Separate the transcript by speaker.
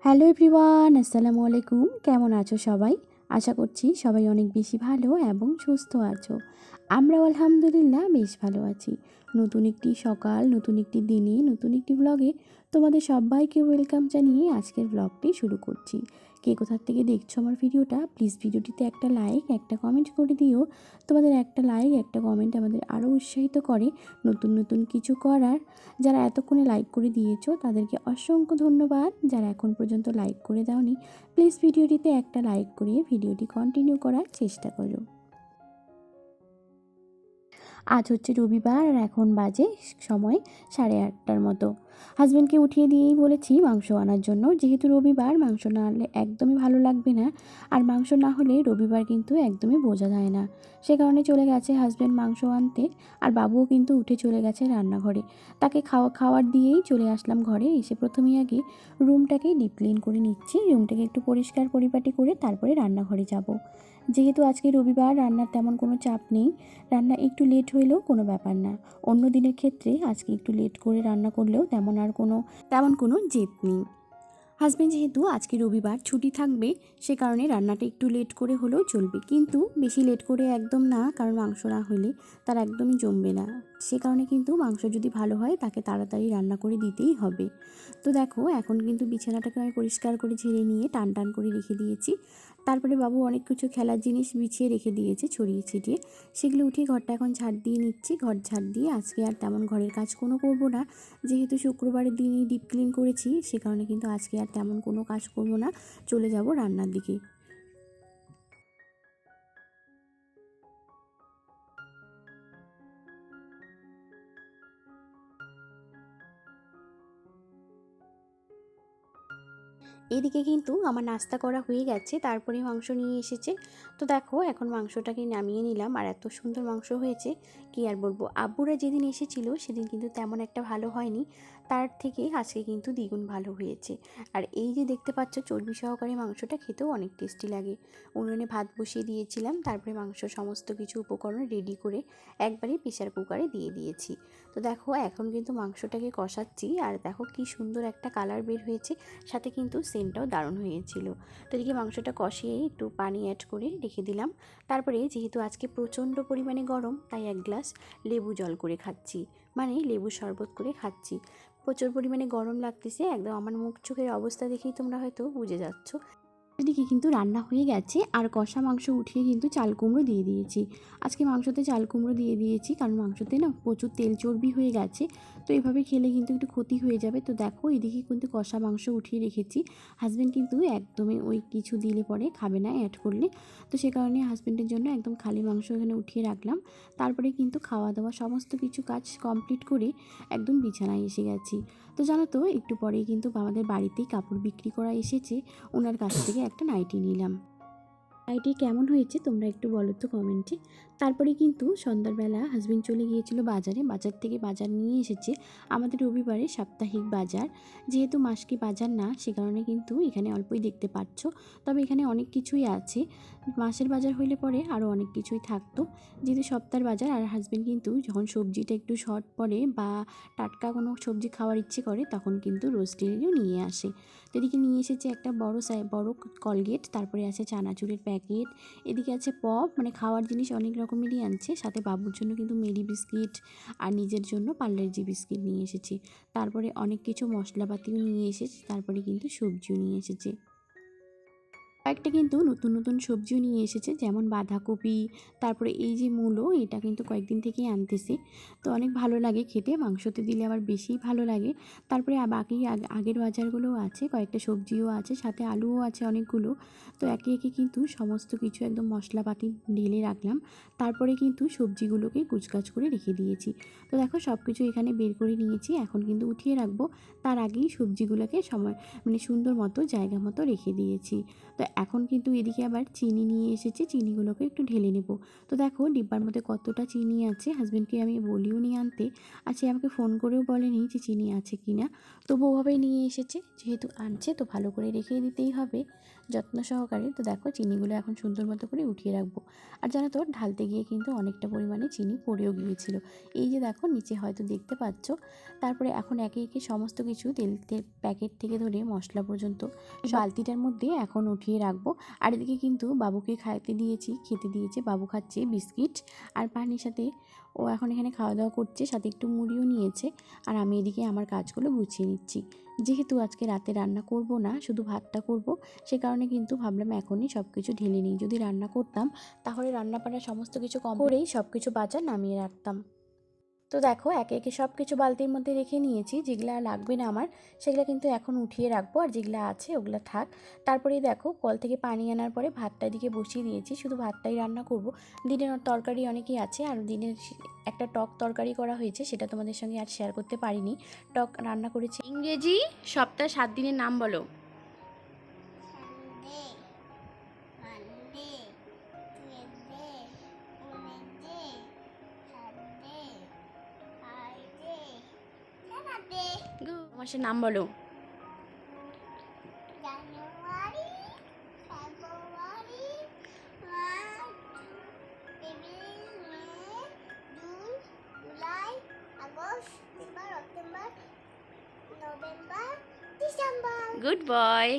Speaker 1: Hello everyone, আসসালামু আলাইকুম। কেমন আছো সবাই? আশা করছি সবাই অনেক বেশি ভালো এবং সুস্থ আছো। আমরাও আলহামদুলিল্লাহ বেশ ভালো আছি। নতুন একটি সকাল, নতুন একটি দিনে, নতুন একটি ব্লগে তোমাদের সবাইকে ওয়েলকাম জানিয়ে আজকের ব্লগটি শুরু করছি। কে কোথা থেকে দেখছো আমার ভিডিওটা, প্লিজ ভিডিওটিতে একটা লাইক, একটা কমেন্ট করে দিও। তোমাদের একটা লাইক, একটা কমেন্ট আমাদের আরও উৎসাহিত করে নতুন নতুন কিছু করার। যারা এতক্ষণে লাইক করে দিয়েছো তাদেরকে অসংখ্য ধন্যবাদ। যারা এখন পর্যন্ত লাইক করে দাওনি, প্লিজ ভিডিওটিতে একটা লাইক করে ভিডিওটি কন্টিনিউ করার চেষ্টা করো। আজ হচ্ছে রবিবার আর এখন বাজে সময় 8:30টার মতো। হাজব্যান্ডকে উঠিয়ে দিয়েই বলেছি মাংস আনার জন্য, যেহেতু রবিবার মাংস না আনলে একদমই ভালো লাগবে না। আর মাংস না হলে রবিবার কিন্তু একদমই বোঝা যায় না। সে কারণে চলে গেছে হাজব্যান্ড মাংস আনতে। আর বাবুও কিন্তু উঠে চলে গেছে রান্নাঘরে। তাকে খাওয়ার দিয়েই চলে আসলাম ঘরে। এসে প্রথমেই আগে রুমটাকে ডিপ ক্লিন করে নিচ্ছি। রুমটাকে একটু পরিষ্কার পরিপাটি করে তারপরে রান্নাঘরে যাব। যেহেতু আজকে রবিবার, রান্নার তেমন কোনো চাপ নেই। রান্না একটু লেট হইলেও কোনো ব্যাপার না। অন্য দিনের ক্ষেত্রে আজকে একটু লেট করে রান্না করলেও তেমন কোনো জেদ নেই। হাজব্যান্ড যেহেতু আজকে রবিবার ছুটি থাকবে, সে কারণে রান্নাটা একটু লেট করে হলেও চলবে, কিন্তু বেশি লেট করে একদম না, কারণ মাংস না হলে তার একদমই জমবে না। সে কারণে কিন্তু মাংস যদি ভালো হয় তাকে তাড়াতাড়ি রান্না করে দিতেই হবে। তো দেখো, এখন কিন্তু বিছানাটাকে আমি পরিষ্কার করে ঝেড়ে নিয়ে টান টান করে রেখে দিয়েছি। তারপরে বাবু অনেক কিছু খেলার জিনিস বিছিয়ে রেখে দিয়েছে ছড়িয়ে ছিটিয়ে, সেগুলো উঠিয়ে ঘরটা এখন ঝাড় দিয়ে নিচ্ছি। ঘর ঝাড় দিয়ে আজকে আর তেমন ঘরের কাজ কোনো করবো না। যেহেতু শুক্রবারের দিনই ডিপ ক্লিন করেছি, সে কারণে কিন্তু আজকে আর তেমন কোনো কাজ করবো না। চলে যাব রান্নার দিকে। এদিকে কিন্তু আমার নাস্তা করা হয়ে গেছে, তারপরে মাংস নিয়ে এসেছে। তো দেখো, এখন মাংসটাকে নামিয়ে নিলাম। আর এত সুন্দর মাংস হয়েছে, কি আর বলবো। আব্বুরা যেদিন এসেছিল সেদিন কিন্তু তেমন একটা ভালো হয়নি, তার থেকে আজকে কিন্তু দ্বিগুণ ভালো হয়েছে। আর এই যে দেখতে পাচ্ছ, চর্বি সহকারে মাংসটা খেতেও অনেক টেস্টি লাগে। উনুনে ভাত বসিয়ে দিয়েছিলাম, তারপরে মাংস সমস্ত কিছু উপকরণ রেডি করে একবারে প্রেসার কুকারে দিয়ে দিয়েছি। তো দেখো, এখন কিন্তু মাংসটাকে কষাচ্ছি। আর দেখো কি সুন্দর একটা কালার বের হয়েছে, সাথে কিন্তু সেন্টটাও দারুণ হয়েছিল। তো এদিকে মাংসটা কষিয়ে একটু পানি অ্যাড করে রেখে দিলাম। তারপরে যেহেতু আজকে প্রচণ্ড পরিমাণে গরম, তাই 1 গ্লাস লেবু জল করে খাচ্ছি, মানে লেবু শরবত করে খাচ্ছি। প্রচুর পরিমাণে গরম লাগতেছে, একদম আমার মুখ চোখের অবস্থা দেখেই তোমরা হয়তো বুঝে যাচ্ছ। এদিকে কিন্তু রান্না হয়ে গেছে, আর কষা মাংস উঠিয়ে কিন্তু চাল কুমড়ো দিয়ে দিয়েছি। আজকে মাংসতে চাল কুমড়ো দিয়ে দিয়েছি, কারণ মাংসতে না প্রচুর তেল চর্বি হয়ে গেছে। তো এভাবে খেলে কিন্তু একটু ক্ষতি হয়ে যাবে। তো দেখো, এদিকে কিন্তু কষা মাংস উঠিয়ে রেখেছি। হাজব্যান্ড কিন্তু একদমই ওই কিছু দিলে পরে খাবে না অ্যাড করলে। তো সে কারণে হাজব্যান্ডের জন্য একদম খালি মাংস এখানে উঠিয়ে রাখলাম। তারপরে কিন্তু খাওয়া দাওয়া সমস্ত কিছু কাজ কমপ্লিট করে একদম বিছানায় এসে গেছি। তো জানো তো, একটু পরেই কিন্তু আমাদের বাড়িতেই কাপড় বিক্রি করা এসেছে, ওনার কাছ থেকে একটা নাইটি নিলাম। নাইটি কেমন হয়েছে তোমরা একটু বলো তো কমেন্টে। তারপরে কিন্তু সন্ধ্যাবেলা হাজবেন্ড চলে গিয়েছিল বাজারে। বাজার থেকে বাজার নিয়ে এসেছে, আমাদের রবিবারে সাপ্তাহিক বাজার। যেহেতু মাসকি বাজার না, সে কারণে কিন্তু এখানে অল্পই দেখতে পাচ্ছ, তবে এখানে অনেক কিছুই আছে। মাসের বাজার হইলে পরে আরও অনেক কিছুই থাকতো, যেহেতু সপ্তাহের বাজার। আর হাজবেন্ড কিন্তু যখন সবজিটা একটু শর্ট পড়ে বা টাটকা কোনো সবজি খাওয়ার ইচ্ছে করে, তখন কিন্তু রোস্টেরিও নিয়ে আসে। তো এদিকে নিয়ে এসেছে একটা বড় কলগেট, তারপরে আছে চানাচুরের প্যাকেট, এদিকে আছে পপ, মানে খাওয়ার জিনিস অনেক রকমেরই আনছে। সাথে বাবুর জন্য কিন্তু মেরি বিস্কিট আর নিজের জন্য পার্লেজি বিস্কিট নিয়ে এসেছি। তারপরে অনেক কিছু মশলাপাতিও নিয়ে এসেছে, তারপরে কিন্তু সবজিও নিয়ে এসেছে। কয়েকটা কিন্তু নতুন নতুন সবজিও নিয়ে এসেছে, যেমন বাঁধাকপি, তারপরে এই যে মূলো, এটা কিন্তু কয়েকদিন থেকেই আনতেছে। তো অনেক ভালো লাগে খেতে, মাংসতে দিলে আবার বেশিই ভালো লাগে। তারপরে বাকি আগের বাজারগুলোও আছে, কয়েকটা সবজিও আছে, সাথে আলুও আছে অনেকগুলো। তো একে একে কিন্তু সমস্ত কিছু একদম মশলাপাতি ঢেলে রাখলাম। তারপরে কিন্তু সবজিগুলোকে কুচকাচ করে রেখে দিয়েছি। তো দেখো, সব কিছু এখানে বের করে নিয়েছি, এখন কিন্তু উঠিয়ে রাখবো। তার আগেই সবজিগুলোকে মানে সুন্দর মতো জায়গা মতো রেখে দিয়েছি। তো এখন কিন্তু এদিকে আবার চিনি নিয়ে এসেছে, চিনিগুলোকে একটু ঢেলে নেব। তো দেখো ডিব্বার মধ্যে কতটা চিনি আছে, হাজব্যান্ডকে আমি বলিও নি আনতে, আর সে আমাকে ফোন করেও বলেনি যে চিনি আছে কি না। তবু ওভাবেই নিয়ে এসেছে, যেহেতু আনছে তো ভালো করে রেখে দিতেই হবে যত্ন সহকারে। তো দেখো চিনিগুলো এখন সুন্দর মতো করে উঠিয়ে রাখবো। আর জানো তো ঢালতে গিয়ে কিন্তু অনেকটা পরিমাণে চিনি পড়েও গিয়েছিল, এই যে দেখো নিচে হয়তো দেখতে পাচ্ছ। তারপরে এখন একে একে সমস্ত কিছু তেল প্যাকেট থেকে ধরে মশলা পর্যন্ত বালতিটার মধ্যে এখন উঠিয়ে রাখবো। আর এদিকে কিন্তু বাবুকে খেতে দিয়েছে, বাবু খাচ্ছে বিস্কিট আর পানির সাথে। ও এখন এখানে খাওয়া দাওয়া করছে, সাথে একটু মুড়িও নিয়েছে। আর আমি এদিকে আমার কাজগুলো গুছিয়ে নিচ্ছি, যেহেতু আজকে রাতে রান্না করব না, শুধু ভাতটা করব, সে কারণে কিন্তু ভাবলাম এখনই সব কিছু ঢেলে নিই। যদি রান্না করতাম তাহলে রান্না বান্না সমস্ত কিছু কম করেই সব কিছু বাজার নামিয়ে রাখতাম। তো দেখো একে একে সব কিছু বালতির মধ্যে রেখে নিয়েছি, যেগুলো লাগবে না আমার সেগুলো কিন্তু এখন উঠিয়ে রাখবো, আর যেগুলো আছে ওগুলো থাক। তারপরেই দেখো কল থেকে পানি আনার পরে ভাতটা এদিকে বসিয়ে দিয়েছি, শুধু ভাতটাই রান্না করব। দিনের তরকারি অনেকই আছে, আর দিনের একটা টক তরকারি করা হয়েছে, সেটা তোমাদের সঙ্গে আর শেয়ার করতে পারিনি। টক রান্না করেছি। ইংরেজি সপ্তাহ 7 দিনের নাম বলো। মাসের নাম বলো।
Speaker 2: January, February, March, April, May, June, July, August, September, October, November, December.
Speaker 1: Good বয়।